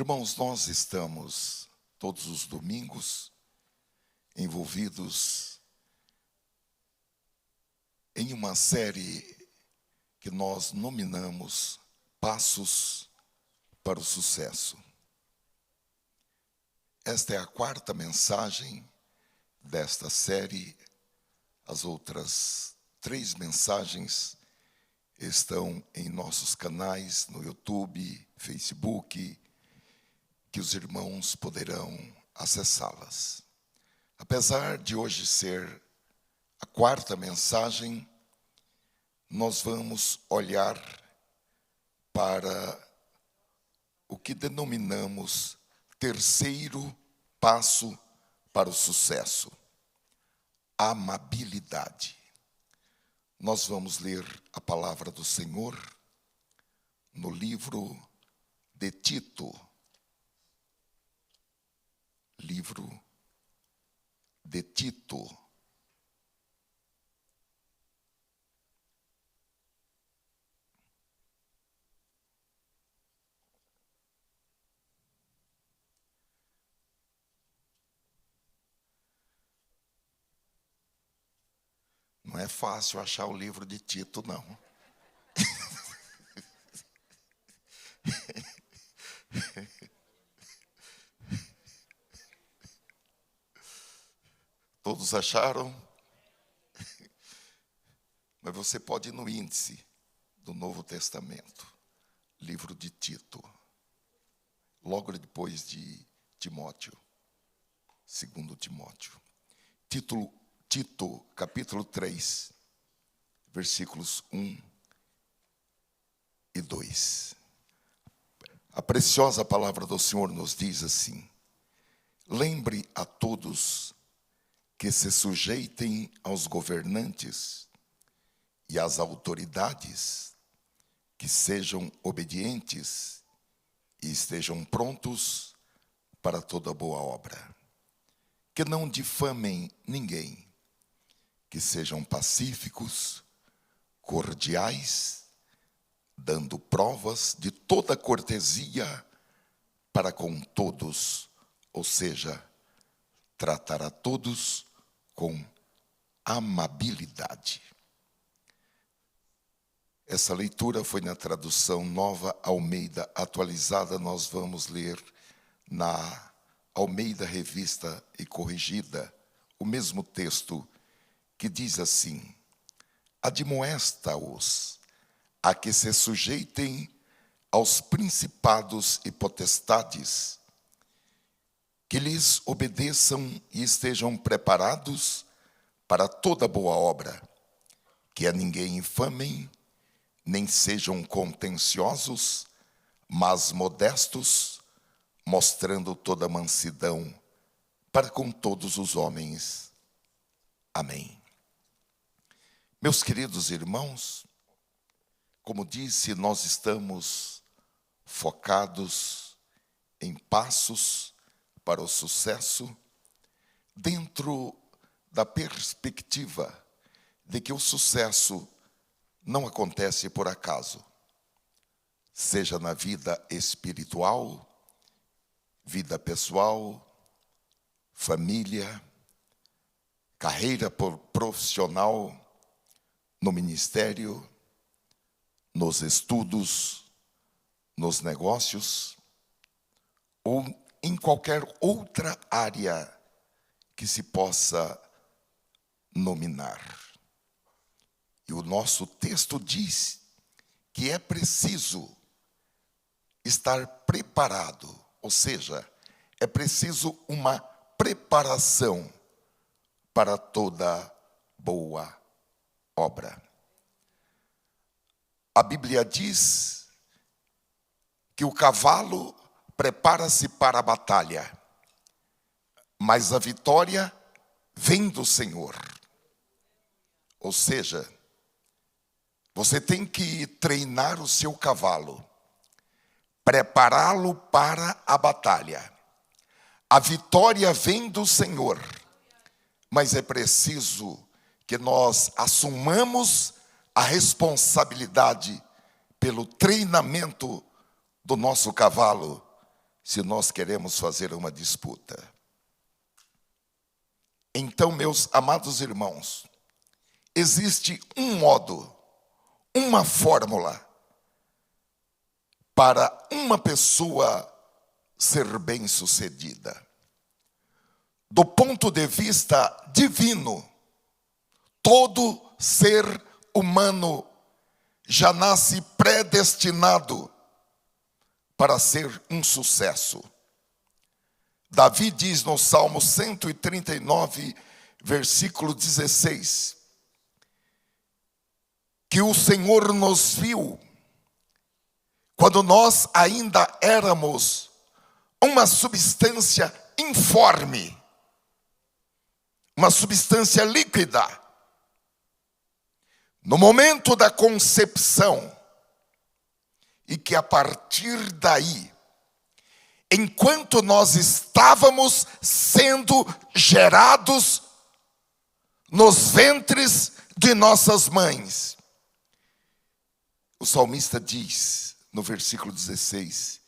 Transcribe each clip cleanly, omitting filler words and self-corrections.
Irmãos, nós estamos todos os domingos envolvidos em uma série que nós nominamos Passos para o Sucesso. Esta é a quarta mensagem desta série. As outras 3 mensagens estão em nossos canais no YouTube, Facebook, que os irmãos poderão acessá-las. Apesar de hoje ser a quarta mensagem, nós vamos olhar para o que denominamos terceiro passo para o sucesso: amabilidade. Nós vamos ler a palavra do Senhor no livro de Tito. Livro de Tito. Não é fácil achar o livro de Tito, não. Todos acharam? Mas você pode ir no índice do Novo Testamento, livro de Tito, logo depois de Timóteo, 2 Timóteo. Tito, capítulo 3, versículos 1 e 2. A preciosa palavra do Senhor nos diz assim: lembre a todos que se sujeitem aos governantes e às autoridades, que sejam obedientes e estejam prontos para toda boa obra. Que não difamem ninguém, que sejam pacíficos, cordiais, dando provas de toda cortesia para com todos, ou seja, tratar a todos com amabilidade. Essa leitura foi na tradução Nova Almeida Atualizada. Nós vamos ler na Almeida Revista e Corrigida o mesmo texto, que diz assim: admoesta-os a que se sujeitem aos principados e potestades, que lhes obedeçam e estejam preparados para toda boa obra, que a ninguém infamem, nem sejam contenciosos, mas modestos, mostrando toda mansidão para com todos os homens. Amém. Meus queridos irmãos, como disse, nós estamos focados em passos para o sucesso, dentro da perspectiva de que o sucesso não acontece por acaso, seja na vida espiritual, vida pessoal, família, carreira profissional, no ministério, nos estudos, nos negócios, ou em qualquer outra área que se possa nominar. E o nosso texto diz que é preciso estar preparado, ou seja, é preciso uma preparação para toda boa obra. A Bíblia diz que o cavalo prepara-se para a batalha, mas a vitória vem do Senhor. Ou seja, você tem que treinar o seu cavalo, prepará-lo para a batalha. A vitória vem do Senhor, mas é preciso que nós assumamos a responsabilidade pelo treinamento do nosso cavalo, se nós queremos fazer uma disputa. Então, meus amados irmãos, existe um modo, uma fórmula para uma pessoa ser bem-sucedida. Do ponto de vista divino, todo ser humano já nasce predestinado para ser um sucesso. Davi diz no Salmo 139, versículo 16, que o Senhor nos viu quando nós ainda éramos uma substância informe, uma substância líquida. No momento da concepção, e que a partir daí, enquanto nós estávamos sendo gerados nos ventres de nossas mães, o salmista diz no versículo 16,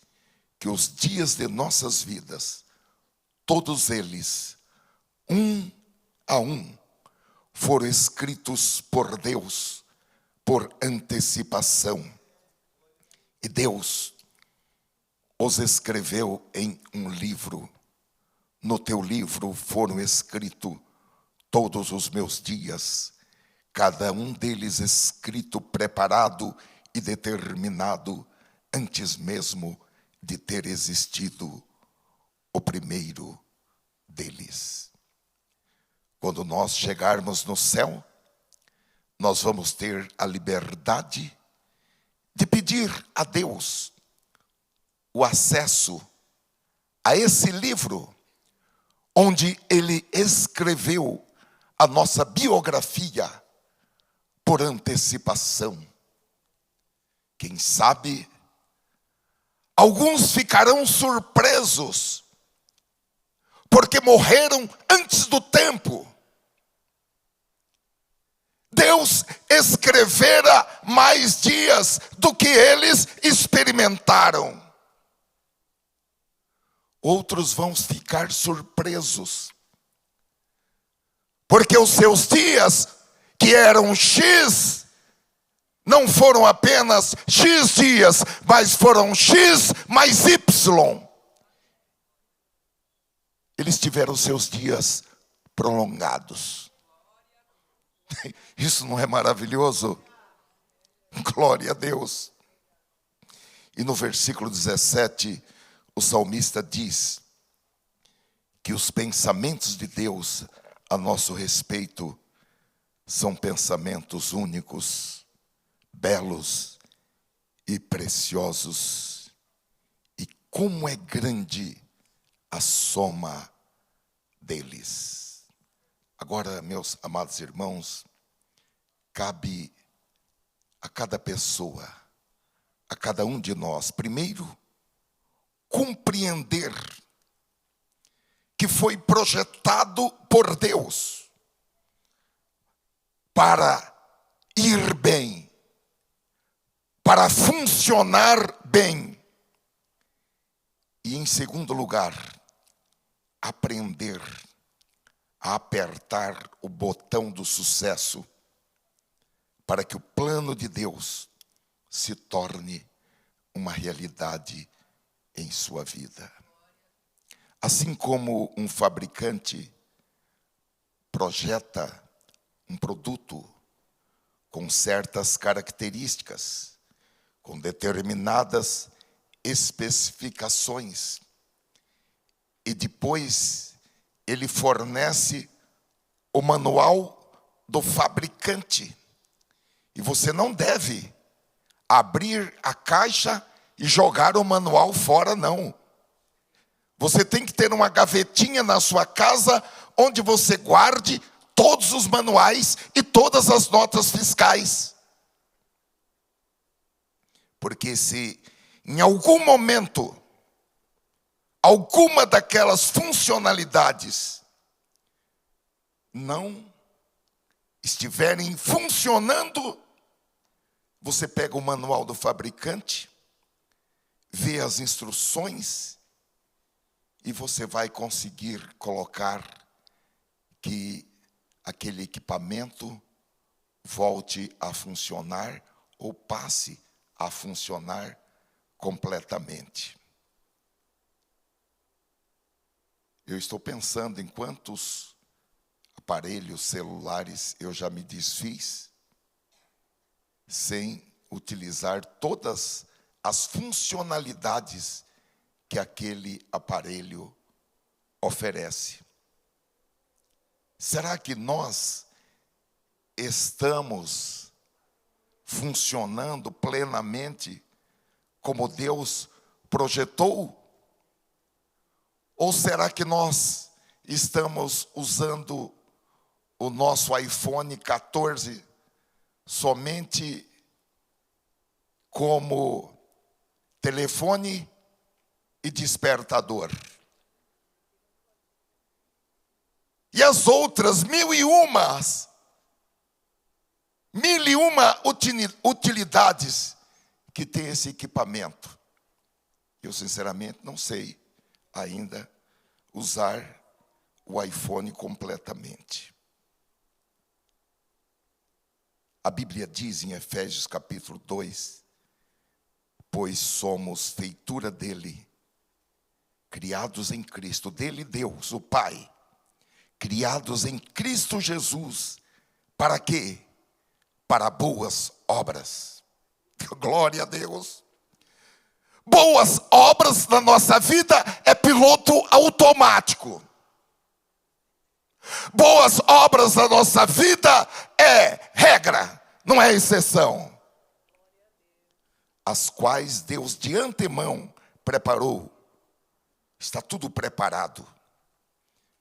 que os dias de nossas vidas, todos eles, um a um, foram escritos por Deus, por antecipação. E Deus os escreveu em um livro. No teu livro foram escritos todos os meus dias, cada um deles escrito, preparado e determinado antes mesmo de ter existido o primeiro deles. Quando nós chegarmos no céu, nós vamos ter a liberdade de pedir a Deus o acesso a esse livro, onde Ele escreveu a nossa biografia por antecipação. Quem sabe, alguns ficarão surpresos, porque morreram antes do tempo. Deus escrevera mais dias do que eles experimentaram. Outros vão ficar surpresos, porque os seus dias, que eram X, não foram apenas X dias, mas foram X mais Y. Eles tiveram seus dias prolongados. Isso não é maravilhoso? Glória a Deus. E no versículo 17, o salmista diz que os pensamentos de Deus a nosso respeito são pensamentos únicos, belos e preciosos. E como é grande a soma deles. Agora, meus amados irmãos, cabe a cada pessoa, a cada um de nós, primeiro, compreender que foi projetado por Deus para ir bem, para funcionar bem. E, em segundo lugar, aprender a apertar o botão do sucesso para que o plano de Deus se torne uma realidade em sua vida. Assim como um fabricante projeta um produto com certas características, com determinadas especificações, e depois ele fornece o manual do fabricante. E você não deve abrir a caixa e jogar o manual fora, não. Você tem que ter uma gavetinha na sua casa, onde você guarde todos os manuais e todas as notas fiscais. Porque se em algum momento alguma daquelas funcionalidades não estiverem funcionando, você pega o manual do fabricante, vê as instruções e você vai conseguir colocar que aquele equipamento volte a funcionar ou passe a funcionar completamente. Eu estou pensando em quantos aparelhos celulares eu já me desfiz sem utilizar todas as funcionalidades que aquele aparelho oferece. Será que nós estamos funcionando plenamente como Deus projetou? Ou será que nós estamos usando o nosso iPhone 14 somente como telefone e despertador? E as outras mil e uma utilidades que tem esse equipamento? Eu sinceramente não sei ainda usar o iPhone completamente. A Bíblia diz em Efésios capítulo 2, pois somos feitura dele, criados em Cristo, dele Deus, o Pai, criados em Cristo Jesus, para quê? Para boas obras. Glória a Deus. Boas obras na nossa vida é piloto automático. Boas obras na nossa vida é regra, não é exceção. As quais Deus de antemão preparou. Está tudo preparado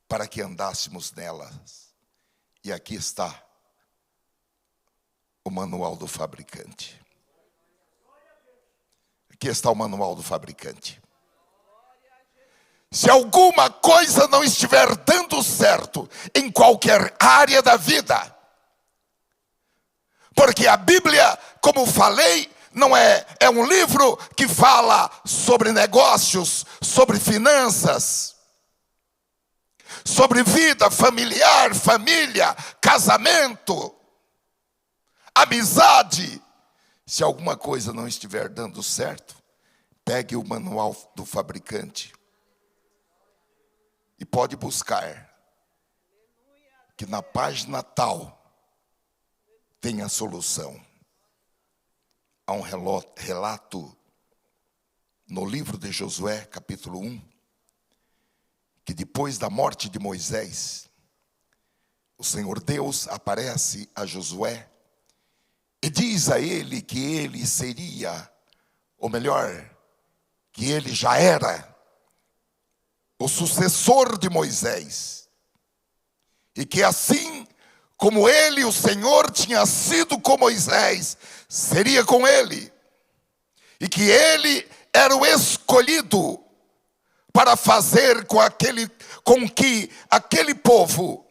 para que andássemos nelas. E aqui está o manual do fabricante. Aqui está o manual do fabricante. Se alguma coisa não estiver dando certo em qualquer área da vida, porque a Bíblia, como falei, não é um livro que fala sobre negócios, sobre finanças, sobre vida familiar, família, casamento, amizade. Se alguma coisa não estiver dando certo, pegue o manual do fabricante e pode buscar, que na página tal tem a solução. Há um relato no livro de Josué, capítulo 1, que depois da morte de Moisés, o Senhor Deus aparece a Josué e diz a ele que ele seria, ou melhor, que ele já era o sucessor de Moisés. E que assim como ele, o Senhor, tinha sido com Moisés, seria com ele. E que ele era o escolhido para fazer com que aquele povo,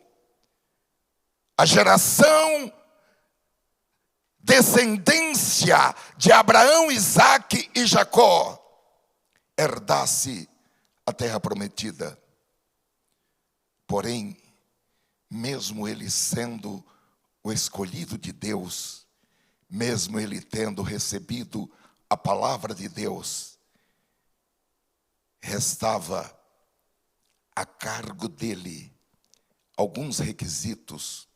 a geração descendência de Abraão, Isaque e Jacó, herdasse a terra prometida. Porém, mesmo ele sendo o escolhido de Deus, mesmo ele tendo recebido a palavra de Deus, restava a cargo dele alguns requisitos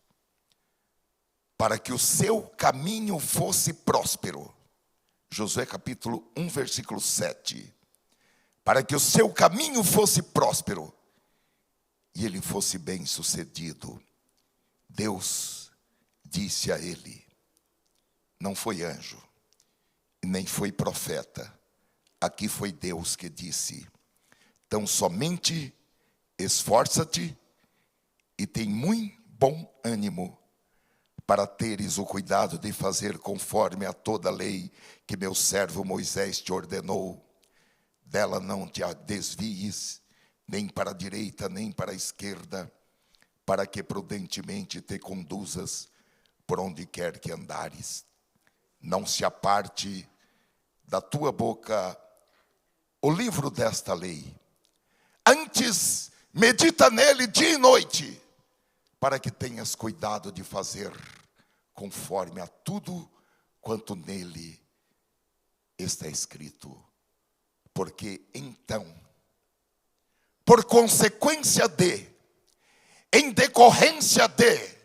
para que o seu caminho fosse próspero. Josué capítulo 1, versículo 7. Para que o seu caminho fosse próspero e ele fosse bem sucedido, Deus disse a ele, não foi anjo, nem foi profeta, aqui foi Deus que disse, então somente esforça-te e tem muito bom ânimo, para teres o cuidado de fazer conforme a toda a lei que meu servo Moisés te ordenou. Dela não te desvies, nem para a direita, nem para a esquerda, para que prudentemente te conduzas por onde quer que andares. Não se aparte da tua boca o livro desta lei, Antes, medita nele dia e noite, para que tenhas cuidado de fazer conforme a tudo quanto nele está escrito. Porque então, por consequência de, em decorrência de,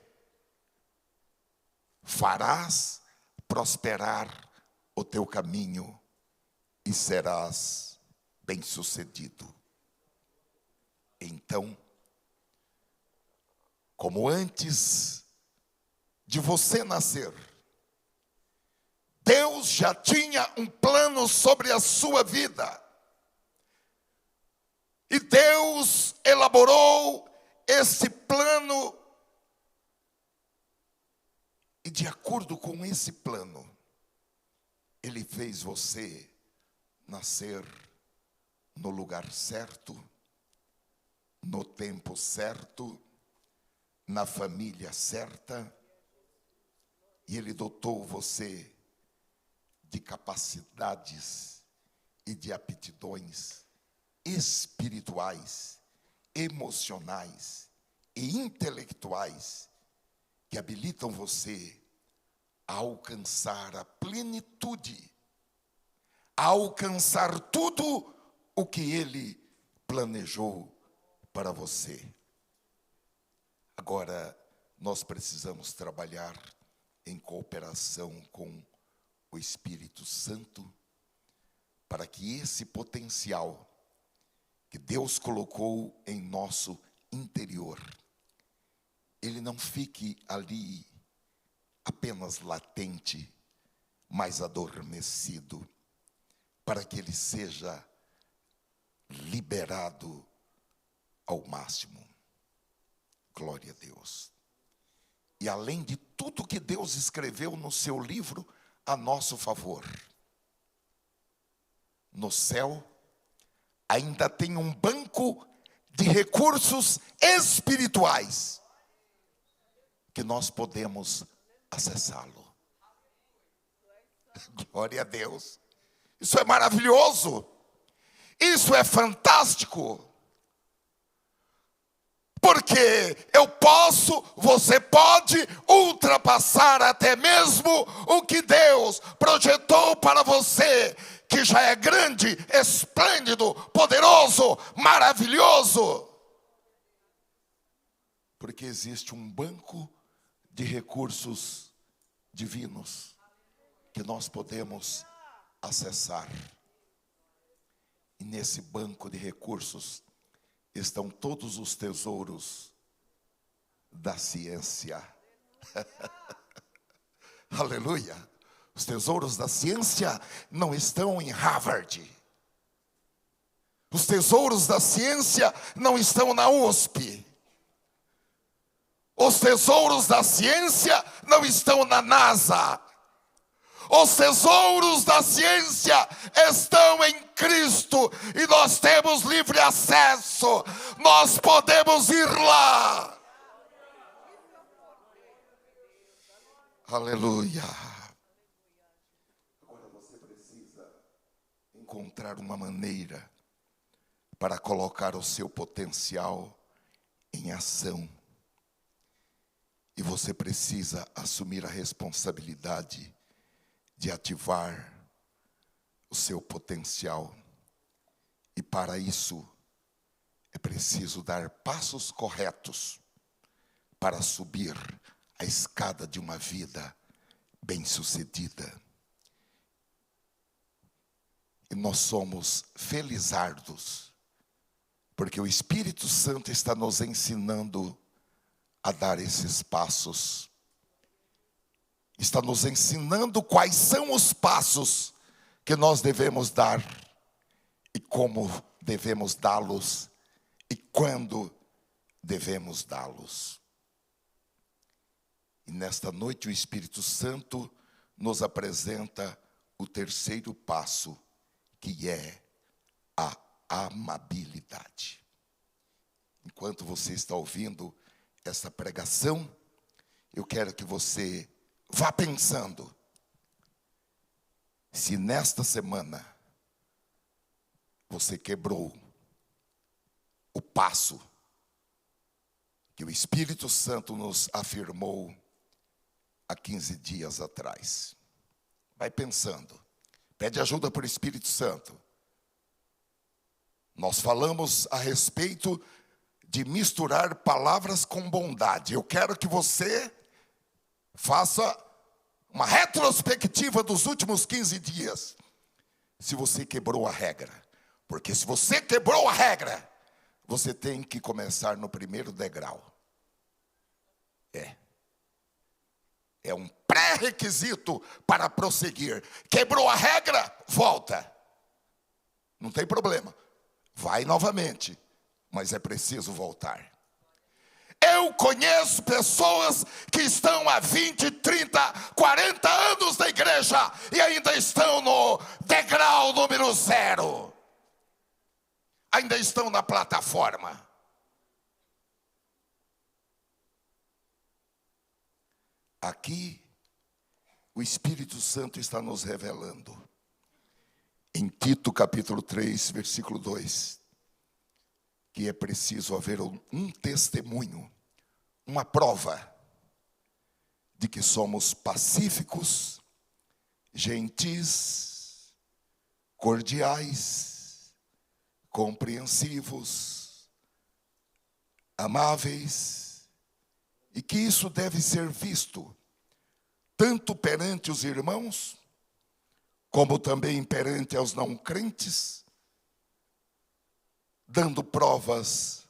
farás prosperar o teu caminho e serás bem-sucedido. Então, como antes de você nascer, Deus já tinha um plano sobre a sua vida. E Deus elaborou esse plano. E de acordo com esse plano, Ele fez você nascer no lugar certo, no tempo certo, na família certa. E Ele dotou você de capacidades e de aptidões espirituais, emocionais e intelectuais que habilitam você a alcançar a plenitude, a alcançar tudo o que Ele planejou para você. Agora, nós precisamos trabalhar em cooperação com o Espírito Santo, para que esse potencial que Deus colocou em nosso interior, ele não fique ali apenas latente, mas adormecido, para que ele seja liberado ao máximo. Glória a Deus. E além de tudo que Deus escreveu no seu livro a nosso favor, no céu ainda tem um banco de recursos espirituais que nós podemos acessá-lo. Glória a Deus. Isso é maravilhoso. Isso é fantástico. Porque você pode ultrapassar até mesmo o que Deus projetou para você, que já é grande, esplêndido, poderoso, maravilhoso. Porque existe um banco de recursos divinos que nós podemos acessar. E nesse banco de recursos estão todos os tesouros da ciência. Aleluia. Os tesouros da ciência não estão em Harvard. Os tesouros da ciência não estão na USP. Os tesouros da ciência não estão na NASA. Os tesouros da ciência estão em Cristo e nós temos livre acesso. Nós podemos ir lá. Aleluia. Agora você precisa encontrar uma maneira para colocar o seu potencial em ação. E você precisa assumir a responsabilidade de ativar o seu potencial. E para isso, é preciso dar passos corretos para subir a escada de uma vida bem-sucedida. E nós somos felizardos, porque o Espírito Santo está nos ensinando a dar esses passos. Está nos ensinando quais são os passos que nós devemos dar e como devemos dá-los e quando devemos dá-los. E nesta noite o Espírito Santo nos apresenta o terceiro passo, que é a amabilidade. Enquanto você está ouvindo essa pregação, eu quero que você vá pensando se nesta semana você quebrou o passo que o Espírito Santo nos afirmou há 15 dias atrás. Vai pensando. Pede ajuda para o Espírito Santo. Nós falamos a respeito de misturar palavras com bondade. Eu quero que você faça uma retrospectiva dos últimos 15 dias. Se você quebrou a regra. Porque se você quebrou a regra, você tem que começar no primeiro degrau. É um pré-requisito para prosseguir. Quebrou a regra, volta. Não tem problema. Vai novamente. Mas é preciso voltar. Eu conheço pessoas que estão há 20, 30, 40 anos na igreja e ainda estão no degrau número 0. Ainda estão na plataforma. Aqui, o Espírito Santo está nos revelando. Em Tito capítulo 3, versículo 2. Que é preciso haver um testemunho, uma prova de que somos pacíficos, gentis, cordiais, compreensivos, amáveis, e que isso deve ser visto tanto perante os irmãos, como também perante aos não crentes, dando provas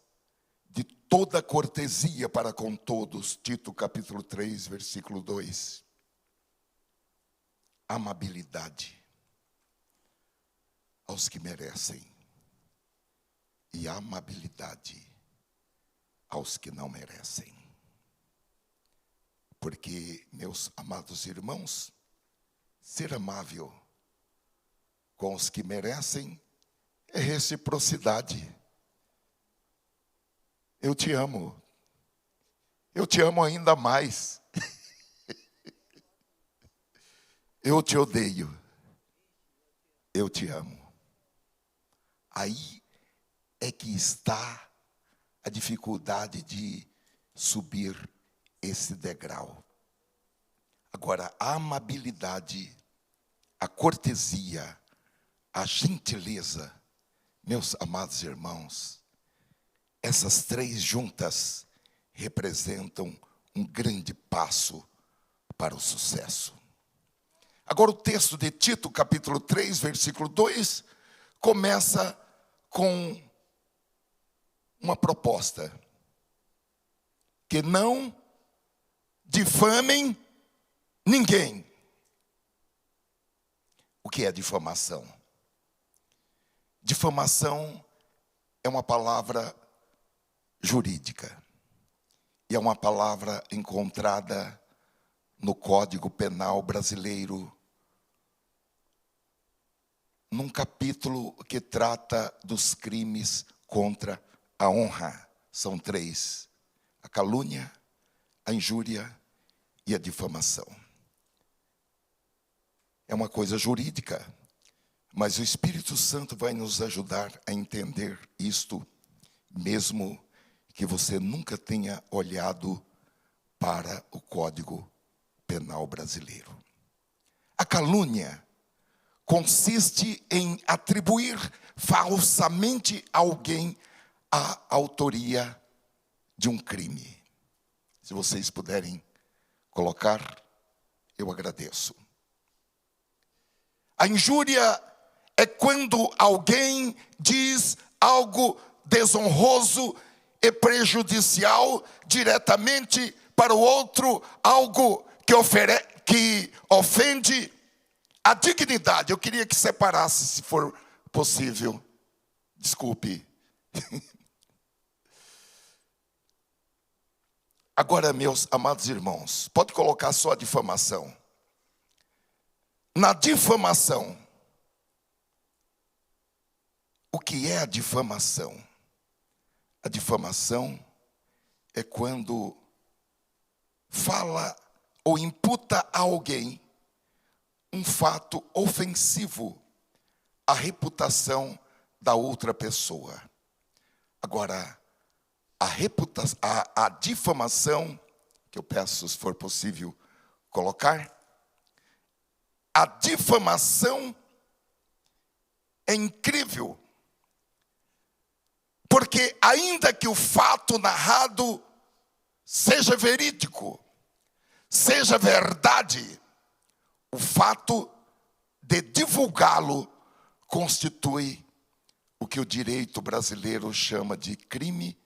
de toda cortesia para com todos. Tito capítulo 3, versículo 2. Amabilidade aos que merecem e amabilidade aos que não merecem. Porque, meus amados irmãos, ser amável com os que merecem é reciprocidade. Eu te amo. Eu te amo ainda mais. Eu te odeio. Eu te amo. Aí é que está a dificuldade de subir esse degrau. Agora, a amabilidade, a cortesia, a gentileza, meus amados irmãos, essas três juntas representam um grande passo para o sucesso. Agora o texto de Tito, capítulo 3, versículo 2, começa com uma proposta. Que não difamem ninguém. O que é difamação? Difamação é uma palavra jurídica. E é uma palavra encontrada no Código Penal brasileiro, num capítulo que trata dos crimes contra a honra. São 3. A calúnia, a injúria e a difamação. É uma coisa jurídica, mas o Espírito Santo vai nos ajudar a entender isto, mesmo que você nunca tenha olhado para o Código Penal brasileiro. A calúnia consiste em atribuir falsamente a alguém a autoria de um crime. Se vocês puderem colocar, eu agradeço. A injúria é quando alguém diz algo desonroso e prejudicial diretamente para o outro, algo que ofende a dignidade. Eu queria que separasse, se for possível. Desculpe. Agora, meus amados irmãos, pode colocar só a difamação. Na difamação, o que é a difamação? A difamação é quando fala ou imputa a alguém um fato ofensivo à reputação da outra pessoa. Agora, a difamação, que eu peço, se for possível, colocar, a difamação é incrível, porque ainda que o fato narrado seja verídico, seja verdade, o fato de divulgá-lo constitui o que o direito brasileiro chama de crime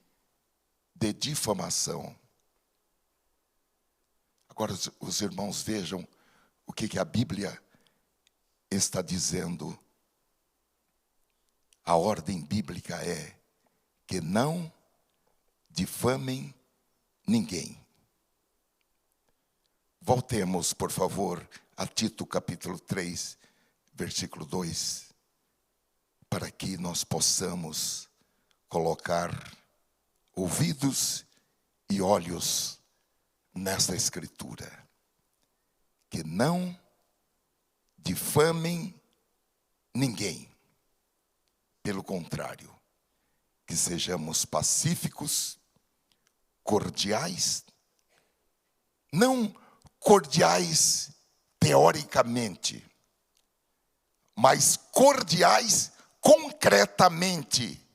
de difamação. Agora os irmãos vejam o que a Bíblia está dizendo. A ordem bíblica é que não difamem ninguém. Voltemos, por favor, a Tito capítulo 3, versículo 2, para que nós possamos colocar ouvidos e olhos nessa escritura. Que não difamem ninguém. Pelo contrário, que sejamos pacíficos, cordiais, não cordiais teoricamente, mas cordiais concretamente,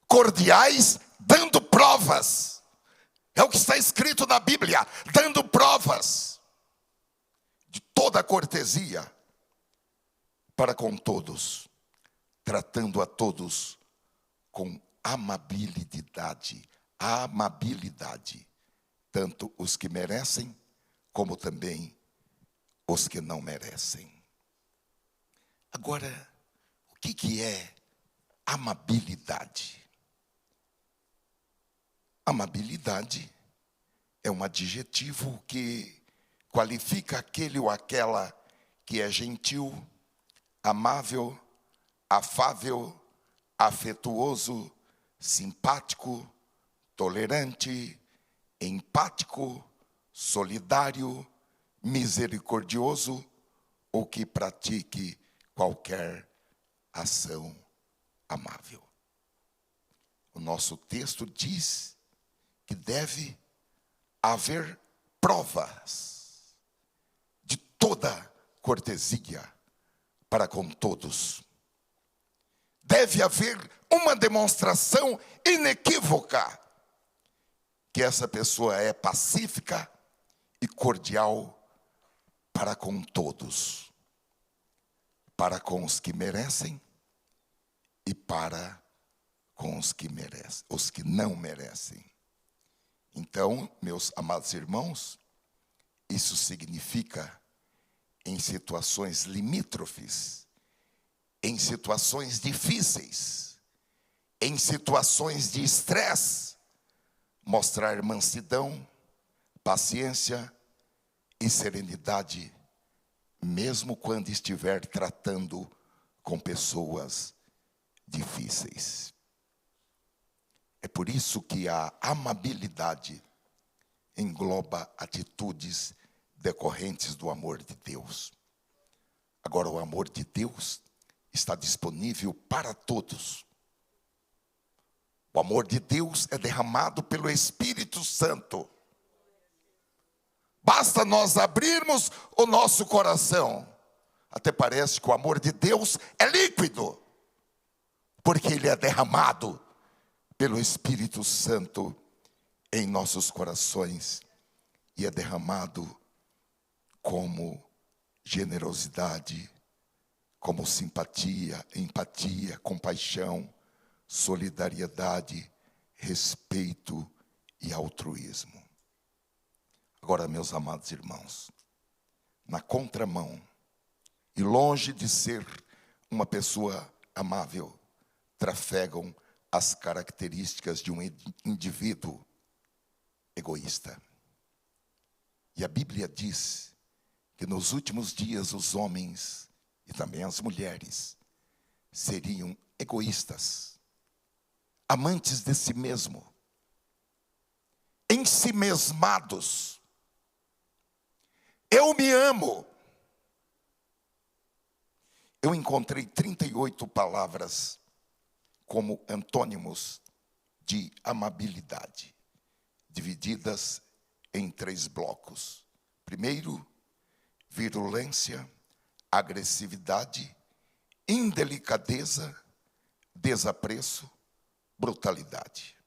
cordiais dando provas. É o que está escrito na Bíblia, dando provas de toda a cortesia para com todos, tratando a todos com amabilidade, tanto os que merecem, como também os que não merecem. Agora, o que é amabilidade? Amabilidade é um adjetivo que qualifica aquele ou aquela que é gentil, amável, afável, afetuoso, simpático, tolerante, empático, solidário, misericordioso ou que pratique qualquer ação amável. O nosso texto diz que deve haver provas de toda cortesia para com todos. Deve haver uma demonstração inequívoca que essa pessoa é pacífica e cordial para com todos, para com os que merecem e para com os que não merecem. Então, meus amados irmãos, isso significa, em situações limítrofes, em situações difíceis, em situações de estresse, mostrar mansidão, paciência e serenidade, mesmo quando estiver tratando com pessoas difíceis. É por isso que a amabilidade engloba atitudes decorrentes do amor de Deus. Agora, o amor de Deus está disponível para todos. O amor de Deus é derramado pelo Espírito Santo. Basta nós abrirmos o nosso coração. Até parece que o amor de Deus é líquido, porque ele é derramado pelo Espírito Santo em nossos corações. E é derramado como generosidade, como simpatia, empatia, compaixão, solidariedade, respeito e altruísmo. Agora, meus amados irmãos, na contramão, e longe de ser uma pessoa amável, trafegam as características de um indivíduo egoísta. E a Bíblia diz que nos últimos dias os homens e também as mulheres seriam egoístas, amantes de si mesmo, ensimesmados. Eu me amo. Eu encontrei 38 palavras como antônimos de amabilidade, divididas em 3 blocos. Primeiro, virulência, agressividade, indelicadeza, desapreço, brutalidade.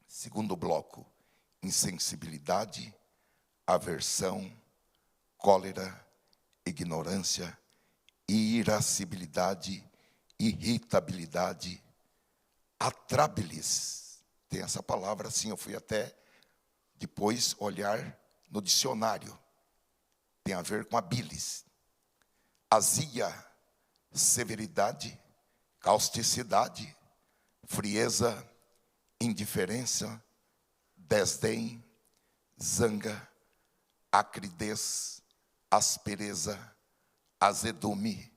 Segundo bloco, insensibilidade, aversão, cólera, ignorância, irascibilidade, irritabilidade, atrabilis. Tem essa palavra assim, eu fui até depois olhar no dicionário. Tem a ver com a bilis. Azia, severidade, causticidade, frieza, indiferença, desdém, zanga, acridez, aspereza, azedume,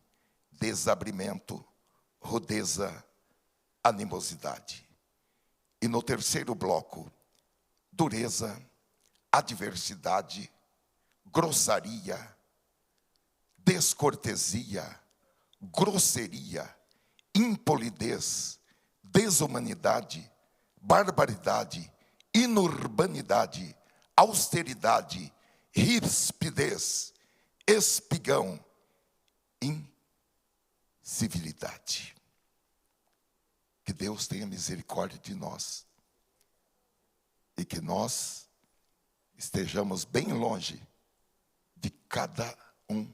desabrimento, rudeza, animosidade. E no terceiro bloco, dureza, adversidade, grossaria, descortesia, grosseria, impolidez, desumanidade, barbaridade, inurbanidade, austeridade, rispidez, espigão, incivilidade. Que Deus tenha misericórdia de nós e que nós estejamos bem longe de cada um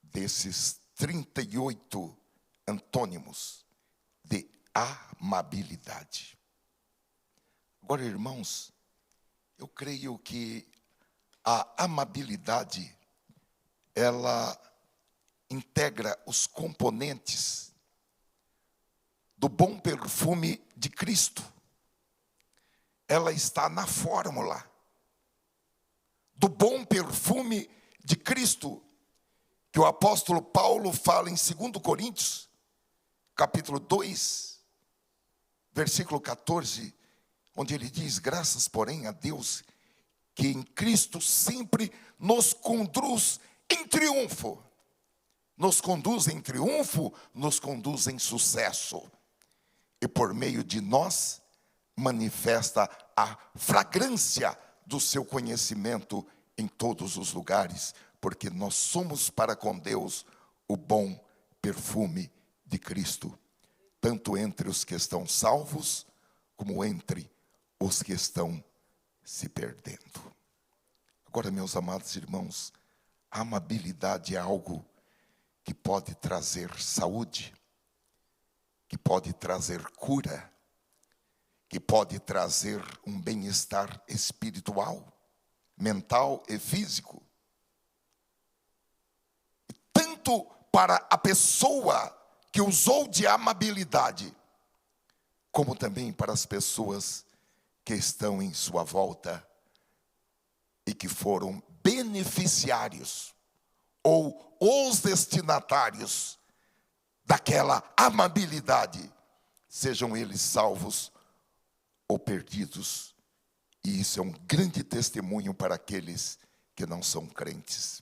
desses 38 antônimos de amabilidade. Agora, irmãos, eu creio que a amabilidade, ela integra os componentes do bom perfume de Cristo. Ela está na fórmula do bom perfume de Cristo, que o apóstolo Paulo fala em 2 Coríntios, capítulo 2, versículo 14, onde ele diz: graças, porém, a Deus, que em Cristo sempre nos conduz em triunfo. Nos conduz em triunfo, nos conduz em sucesso. E por meio de nós, manifesta a fragrância do seu conhecimento em todos os lugares, porque nós somos para com Deus o bom perfume de Cristo, tanto entre os que estão salvos, como entre os que estão se perdendo. Agora, meus amados irmãos, a amabilidade é algo que pode trazer saúde, que pode trazer cura, que pode trazer um bem-estar espiritual, mental e físico. Tanto para a pessoa que usou de amabilidade, como também para as pessoas que estão em sua volta e que foram beneficiários ou os destinatários daquela amabilidade, sejam eles salvos ou perdidos. E isso é um grande testemunho para aqueles que não são crentes.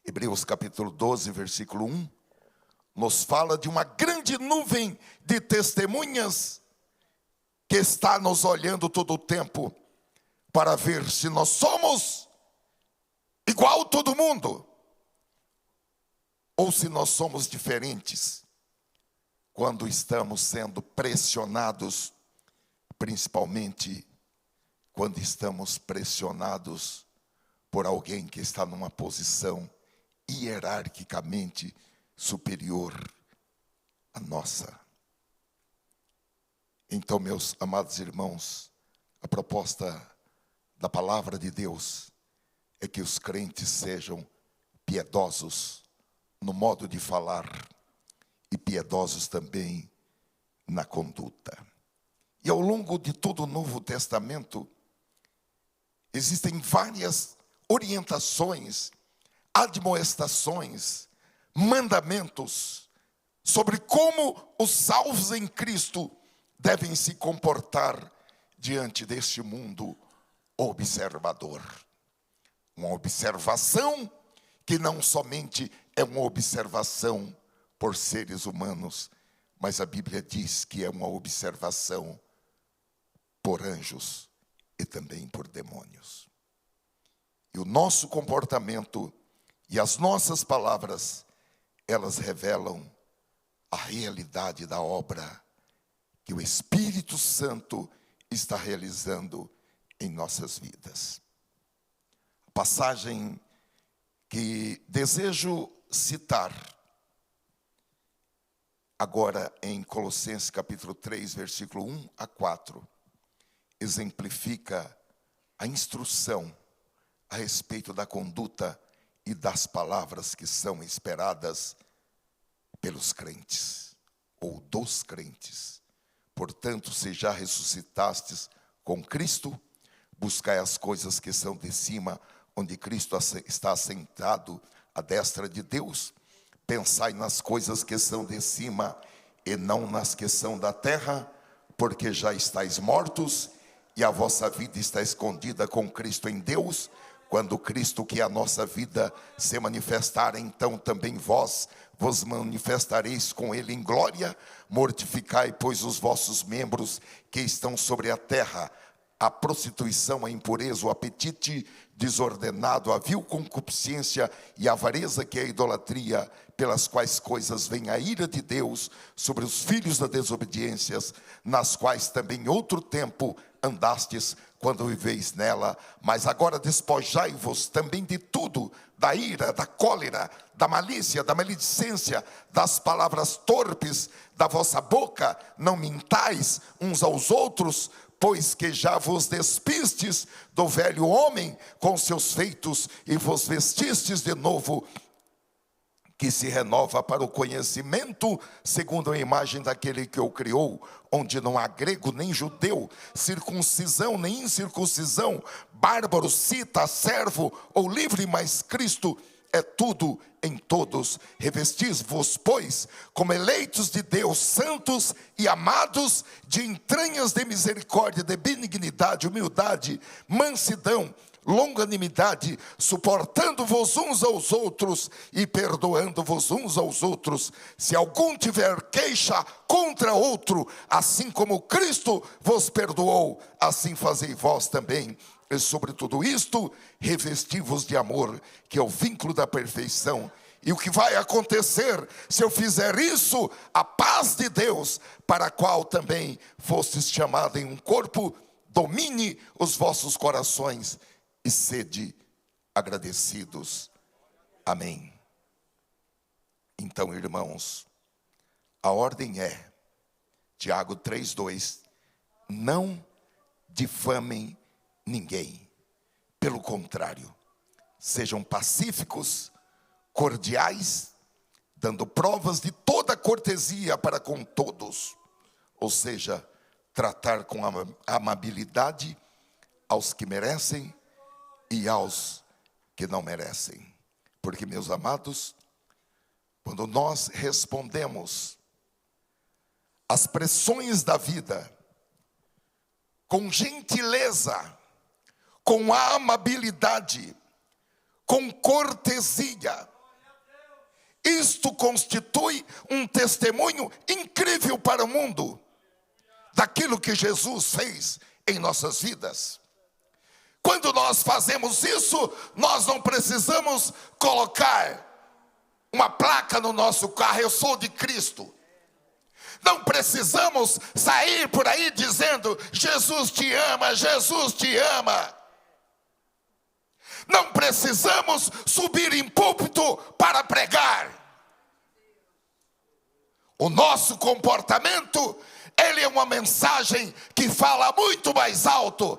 Hebreus capítulo 12, versículo 1, nos fala de uma grande nuvem de testemunhas que está nos olhando todo o tempo para ver se nós somos igual todo mundo ou se nós somos diferentes quando estamos sendo pressionados, principalmente quando estamos pressionados por alguém que está numa posição hierarquicamente superior à nossa. Então, meus amados irmãos, a proposta da palavra de Deus é que os crentes sejam piedosos no modo de falar e piedosos também na conduta. E ao longo de todo o Novo Testamento, existem várias orientações, admoestações, mandamentos sobre como os salvos em Cristo devem se comportar diante deste mundo observador. Uma observação que não somente é uma observação por seres humanos, mas a Bíblia diz que é uma observação por anjos e também por demônios. E o nosso comportamento e as nossas palavras, elas revelam a realidade da obra que o Espírito Santo está realizando em nossas vidas. A passagem que desejo citar agora em Colossenses capítulo 3, versículo 1 a 4, exemplifica a instrução a respeito da conduta e das palavras que são esperadas pelos crentes, ou dos crentes. Portanto, se já ressuscitastes com Cristo, buscai as coisas que são de cima, onde Cristo está assentado à destra de Deus. Pensai nas coisas que são de cima e não nas que são da terra, porque já estáis mortos e a vossa vida está escondida com Cristo em Deus. Quando Cristo, que é a nossa vida, se manifestar, então também vós vos manifestareis com Ele em glória. Mortificai, pois, os vossos membros que estão sobre a terra, a prostituição, a impureza, o apetite desordenado, a vil concupiscência e a avareza, que é a idolatria, pelas quais coisas vem a ira de Deus sobre os filhos da desobediência, nas quais também em outro tempo andastes quando viveis nela, mas agora despojai-vos também de tudo, da ira, da cólera, da malícia, da maledicência, das palavras torpes da vossa boca. Não mintais uns aos outros, pois que já vos despistes do velho homem com seus feitos e vos vestistes de novo, que se renova para o conhecimento segundo a imagem daquele que o criou, onde não há grego nem judeu, circuncisão nem incircuncisão, bárbaro, cita, servo ou livre, mas Cristo é tudo em todos. Revestis-vos, pois, como eleitos de Deus, santos e amados, de entranhas de misericórdia, de benignidade, humildade, mansidão, longanimidade, suportando-vos uns aos outros e perdoando-vos uns aos outros. Se algum tiver queixa contra outro, assim como Cristo vos perdoou, assim fazei vós também. E sobre tudo isto, revesti-vos de amor, que é o vínculo da perfeição. E o que vai acontecer se eu fizer isso? A paz de Deus, para a qual também fostes chamados em um corpo, domine os vossos corações e sede agradecidos. Amém. Então, irmãos, a ordem é, Tiago 3:2, não difamem ninguém. Pelo contrário, sejam pacíficos, cordiais, dando provas de toda cortesia para com todos. Ou seja, tratar com amabilidade aos que merecem e aos que não merecem. Porque, meus amados, quando nós respondemos às pressões da vida com gentileza, com amabilidade, com cortesia, isto constitui um testemunho incrível para o mundo daquilo que Jesus fez em nossas vidas. Quando nós fazemos isso, nós não precisamos colocar uma placa no nosso carro: eu sou de Cristo. Não precisamos sair por aí dizendo: Jesus te ama, Jesus te ama. Não precisamos subir em púlpito para pregar. O nosso comportamento, ele é uma mensagem que fala muito mais alto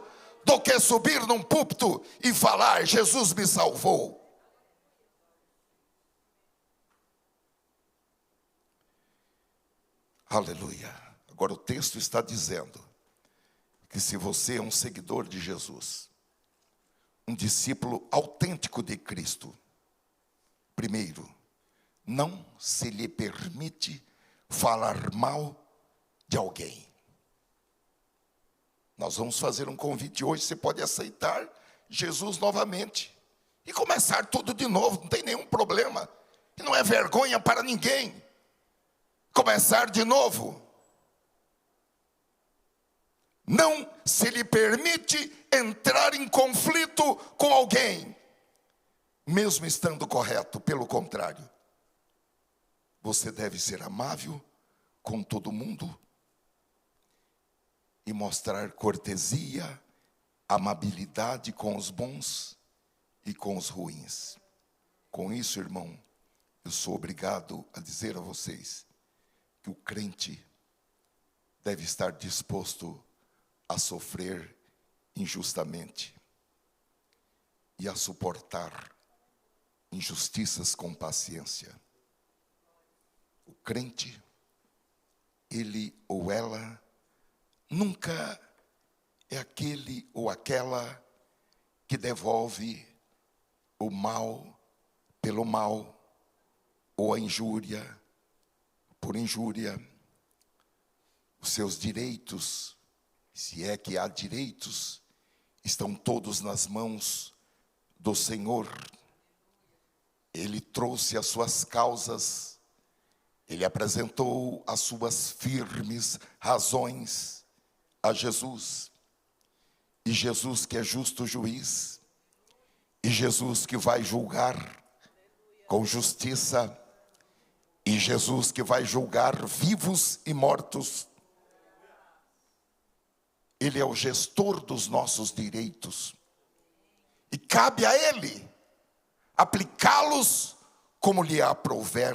do que subir num púlpito e falar: Jesus me salvou. Aleluia. Agora o texto está dizendo que se você é um seguidor de Jesus, um discípulo autêntico de Cristo, primeiro, não se lhe permite falar mal de alguém. Nós vamos fazer um convite hoje, você pode aceitar Jesus novamente e começar tudo de novo, não tem nenhum problema. E não é vergonha para ninguém começar de novo. Não se lhe permite entrar em conflito com alguém, mesmo estando correto. Pelo contrário, você deve ser amável com todo mundo e mostrar cortesia, amabilidade com os bons e com os ruins. Com isso, irmão, eu sou obrigado a dizer a vocês que o crente deve estar disposto a sofrer injustamente e a suportar injustiças com paciência. O crente, ele ou ela, nunca é aquele ou aquela que devolve o mal pelo mal, ou a injúria por injúria. Os seus direitos, se é que há direitos, estão todos nas mãos do Senhor. Ele trouxe as suas causas, ele apresentou as suas firmes razões a Jesus. E Jesus que é justo juiz, e Jesus que vai julgar com justiça, e Jesus que vai julgar vivos e mortos. Ele é o gestor dos nossos direitos. E cabe a Ele aplicá-los como lhe aprouver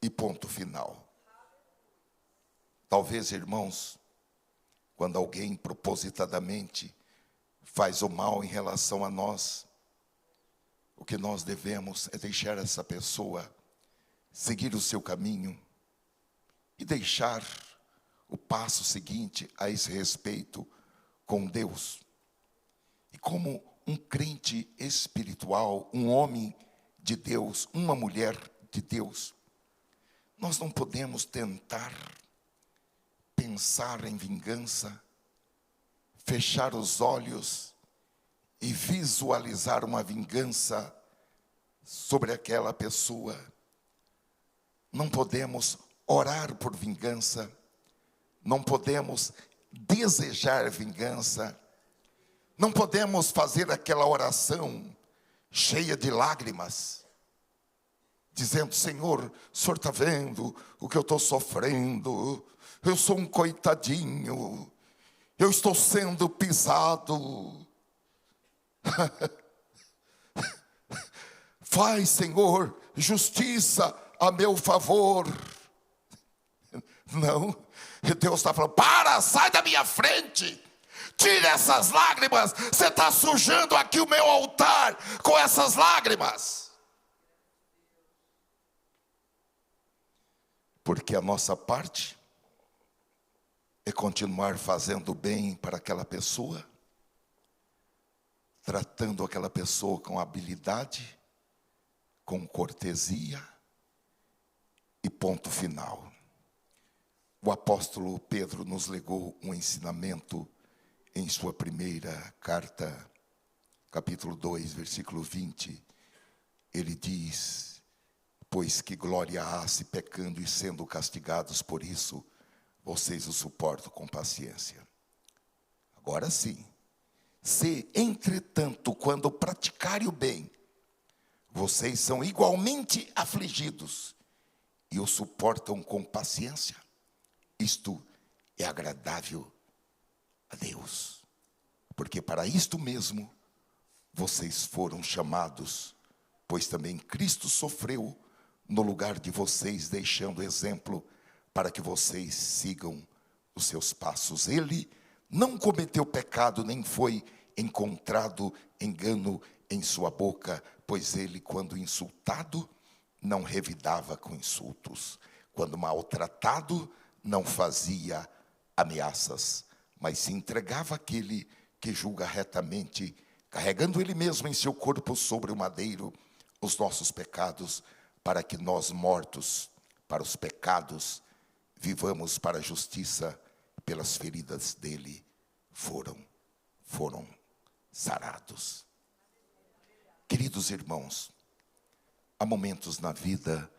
e ponto final. Talvez, irmãos, quando alguém propositadamente faz o mal em relação a nós, o que nós devemos é deixar essa pessoa seguir o seu caminho e deixar o passo seguinte a esse respeito com Deus. E como um crente espiritual, um homem de Deus, uma mulher de Deus, nós não podemos tentar pensar em vingança, fechar os olhos e visualizar uma vingança sobre aquela pessoa. Não podemos orar por vingança, não podemos desejar vingança, não podemos fazer aquela oração cheia de lágrimas, dizendo: Senhor, o Senhor está vendo o que eu estou sofrendo, eu sou um coitadinho, eu estou sendo pisado. Faz, Senhor, justiça a meu favor. Não, Deus está falando: para, sai da minha frente, tire essas lágrimas, você está sujando aqui o meu altar com essas lágrimas. Porque a nossa parte é continuar fazendo o bem para aquela pessoa, tratando aquela pessoa com habilidade, com cortesia e ponto final. O apóstolo Pedro nos legou um ensinamento em sua primeira carta, capítulo 2, versículo 20. Ele diz: pois que glória há se pecando e sendo castigados por isso, vocês o suportam com paciência. Agora sim, se entretanto, quando praticarem o bem, vocês são igualmente afligidos e o suportam com paciência, isto é agradável a Deus. Porque para isto mesmo vocês foram chamados, pois também Cristo sofreu no lugar de vocês, deixando exemplo para que vocês sigam os seus passos. Ele não cometeu pecado, nem foi encontrado engano em sua boca, pois ele, quando insultado, não revidava com insultos. Quando maltratado, não fazia ameaças, mas se entregava àquele que julga retamente, carregando ele mesmo em seu corpo sobre o madeiro os nossos pecados, para que nós, mortos para os pecados, vivamos para a justiça. Pelas feridas dele foram sarados. Queridos irmãos, há momentos na vida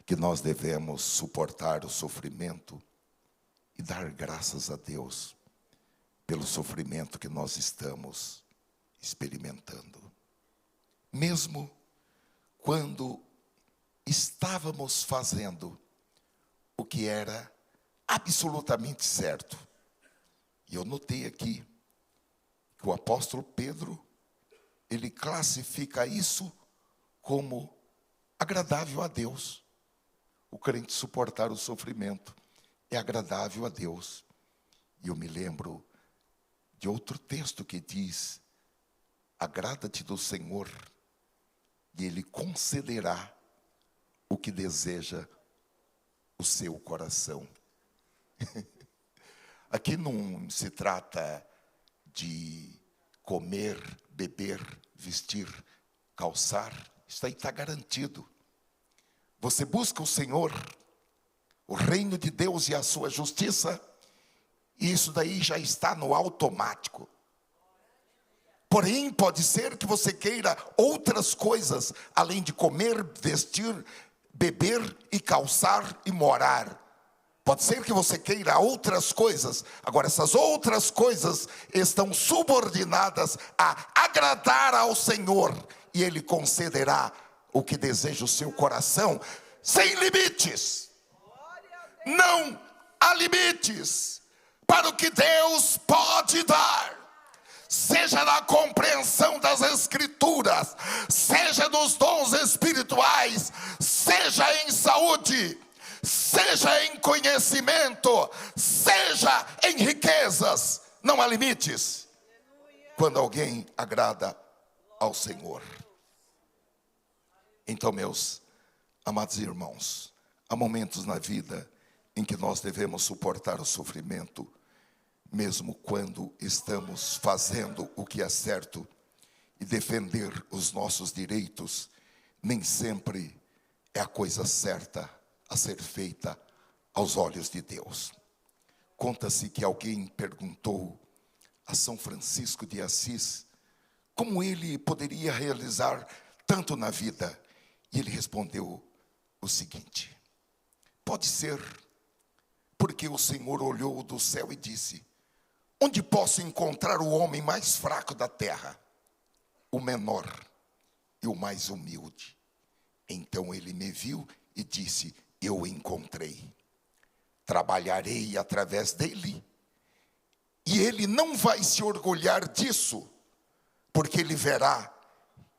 que nós devemos suportar o sofrimento e dar graças a Deus pelo sofrimento que nós estamos experimentando. Mesmo quando estávamos fazendo o que era absolutamente certo. E eu notei aqui que o apóstolo Pedro, ele classifica isso como agradável a Deus. O crente suportar o sofrimento é agradável a Deus. E eu me lembro de outro texto que diz: agrada-te do Senhor, e Ele concederá o que deseja o seu coração. Aqui não se trata de comer, beber, vestir, calçar. Isso aí está garantido. Você busca o Senhor, o reino de Deus e a sua justiça, e isso daí já está no automático. Porém, pode ser que você queira outras coisas, além de comer, vestir, beber e calçar e morar. Pode ser que você queira outras coisas. Agora, essas outras coisas estão subordinadas a agradar ao Senhor, e Ele concederá o que deseja o seu coração, sem limites. Não há limites para o que Deus pode dar. Seja na compreensão das Escrituras, seja nos dons espirituais, seja em saúde, seja em conhecimento, seja em riquezas. Não há limites quando alguém agrada ao Senhor. Então, meus amados irmãos, há momentos na vida em que nós devemos suportar o sofrimento, mesmo quando estamos fazendo o que é certo, e defender os nossos direitos nem sempre é a coisa certa a ser feita aos olhos de Deus. Conta-se que alguém perguntou a São Francisco de Assis como ele poderia realizar tanto na vida, e ele respondeu o seguinte: pode ser porque o Senhor olhou do céu e disse: onde posso encontrar o homem mais fraco da terra, o menor e o mais humilde? Então ele me viu e disse: eu o encontrei. Trabalharei através dele, e ele não vai se orgulhar disso, porque ele verá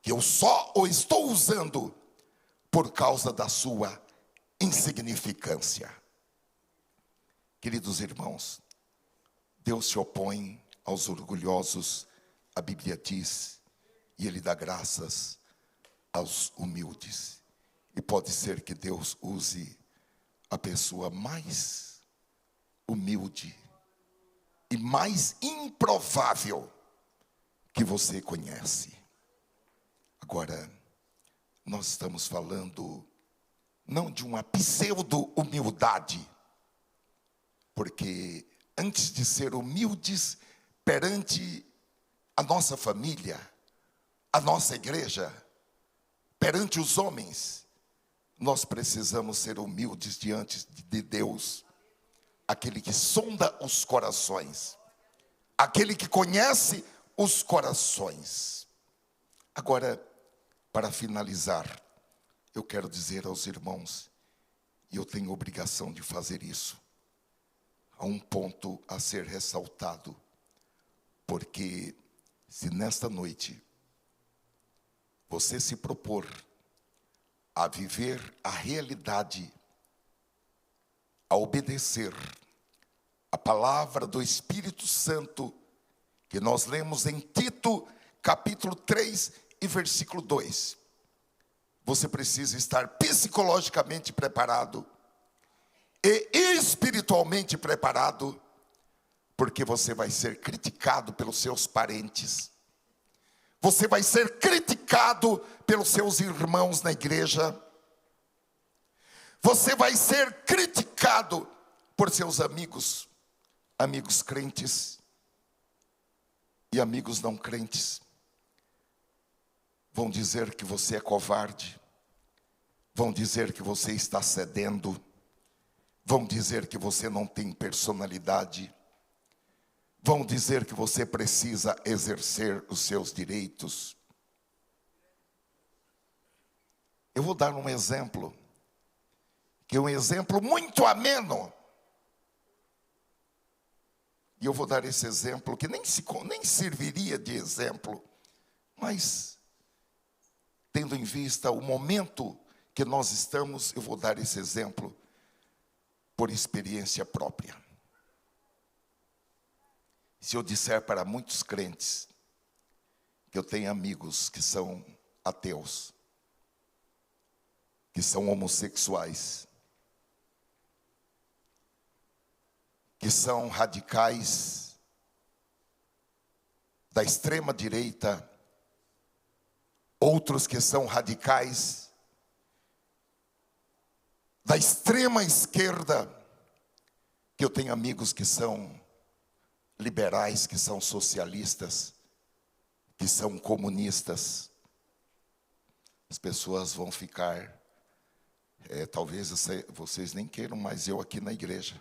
que eu só o estou usando por causa da sua insignificância. Queridos irmãos, Deus se opõe aos orgulhosos, a Bíblia diz, e Ele dá graças aos humildes. E pode ser que Deus use a pessoa mais humilde e mais improvável que você conhece. Agora, nós estamos falando não de uma pseudo-humildade, porque antes de ser humildes perante a nossa família, a nossa igreja, perante os homens, nós precisamos ser humildes diante de Deus, aquele que sonda os corações, aquele que conhece os corações. Agora, para finalizar, eu quero dizer aos irmãos, e eu tenho obrigação de fazer isso, há um ponto a ser ressaltado, porque se nesta noite você se propor a viver a realidade, a obedecer a palavra do Espírito Santo, que nós lemos em Tito, capítulo 3 e versículo 2, você precisa estar psicologicamente preparado e espiritualmente preparado, porque você vai ser criticado pelos seus parentes, você vai ser criticado pelos seus irmãos na igreja, você vai ser criticado por seus amigos, amigos crentes e amigos não crentes. Vão dizer que você é covarde, Vão dizer que você está cedendo. Vão dizer que você não tem personalidade. Vão dizer que você precisa exercer os seus direitos. Eu vou dar um exemplo, que é um exemplo muito ameno. E eu vou dar esse exemplo, que nem serviria de exemplo, mas, tendo em vista o momento que nós estamos, eu vou dar esse exemplo por experiência própria. Se eu disser para muitos crentes que eu tenho amigos que são ateus, que são homossexuais, que são radicais da extrema direita, outros que são radicais da extrema esquerda, que eu tenho amigos que são liberais, que são socialistas, que são comunistas, as pessoas vão ficar, talvez vocês nem queiram, mas eu aqui na igreja.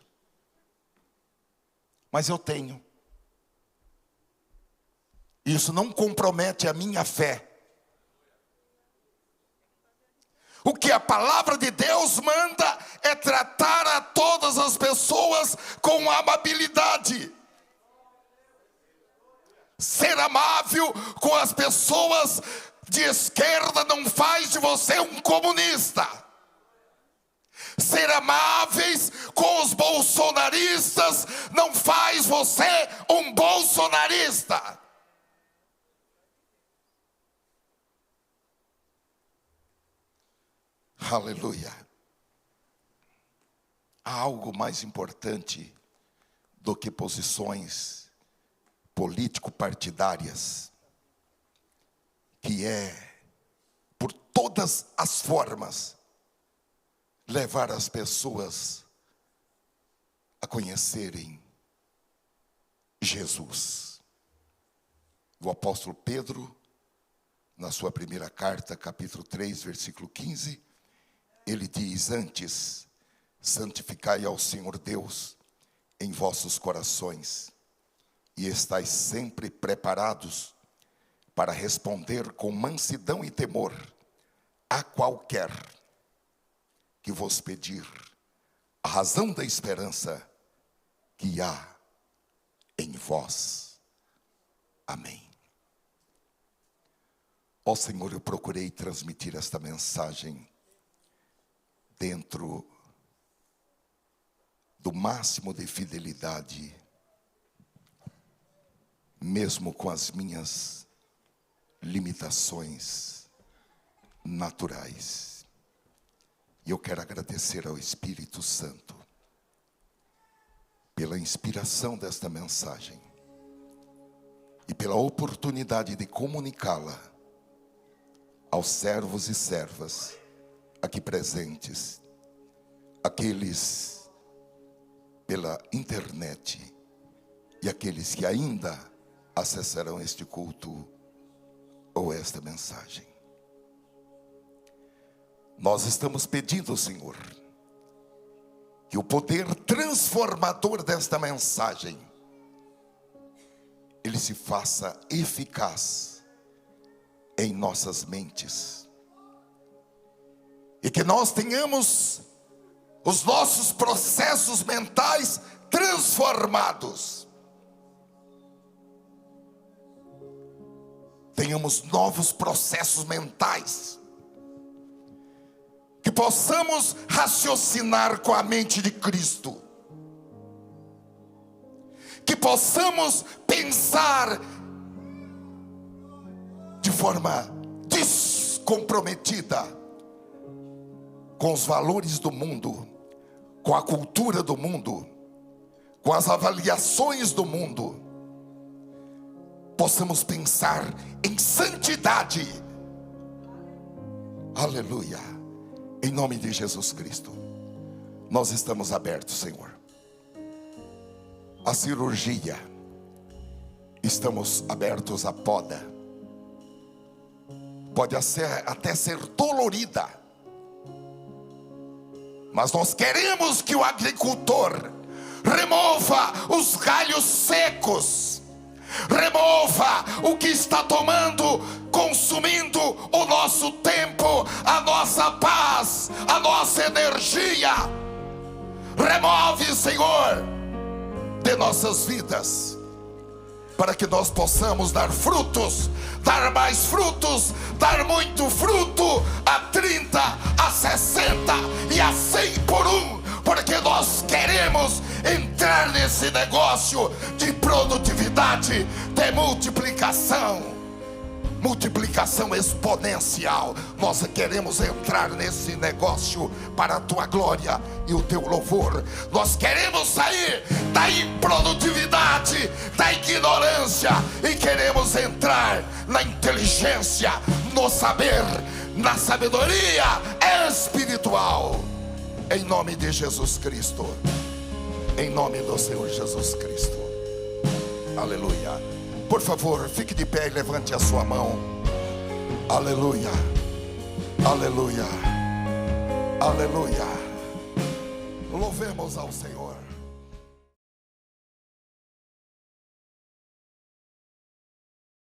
Mas eu tenho. Isso não compromete a minha fé. O que a palavra de Deus manda é tratar a todas as pessoas com amabilidade. Ser amável com as pessoas de esquerda não faz de você um comunista. Ser amáveis com os bolsonaristas não faz você um bolsonarista. Aleluia. Há algo mais importante do que posições político-partidárias, que é, por todas as formas, levar as pessoas a conhecerem Jesus. O apóstolo Pedro, na sua primeira carta, capítulo 3, versículo 15, ele diz: antes, santificai ao Senhor Deus em vossos corações, e estais sempre preparados para responder com mansidão e temor a qualquer que vos pedir a razão da esperança que há em vós. Amém. Ó Senhor, eu procurei transmitir esta mensagem dentro do máximo de fidelidade, mesmo com as minhas limitações naturais. E eu quero agradecer ao Espírito Santo pela inspiração desta mensagem e pela oportunidade de comunicá-la aos servos e servas aqui presentes, aqueles pela internet e aqueles que ainda acessarão este culto ou esta mensagem. Nós estamos pedindo, Senhor, que o poder transformador desta mensagem, ele se faça eficaz em nossas mentes. E que nós tenhamos os nossos processos mentais transformados. Tenhamos novos processos mentais. Que possamos raciocinar com a mente de Cristo. Que possamos pensar de forma descomprometida com os valores do mundo, com a cultura do mundo, com as avaliações do mundo. Possamos pensar em santidade. Aleluia. Em nome de Jesus Cristo, nós estamos abertos, Senhor. A cirurgia, estamos abertos à poda. Pode até ser dolorida, Mas nós queremos que o agricultor remova os galhos secos, remova o que está consumindo o nosso tempo, a nossa paz, a nossa energia. Remove, Senhor, de nossas vidas, para que nós possamos dar frutos, dar mais frutos, dar muito fruto, a 30, a 60 e a 100 por um, porque nós queremos entrar nesse negócio de produtividade, de multiplicação exponencial. Nós queremos entrar nesse negócio para a tua glória e o teu louvor. Nós queremos sair da improdutividade, da ignorância, e queremos entrar na inteligência, no saber, na sabedoria espiritual, em nome de Jesus Cristo, em nome do Senhor Jesus Cristo. Aleluia. Por favor, fique de pé e levante a sua mão. Aleluia, aleluia, aleluia. Louvemos ao Senhor.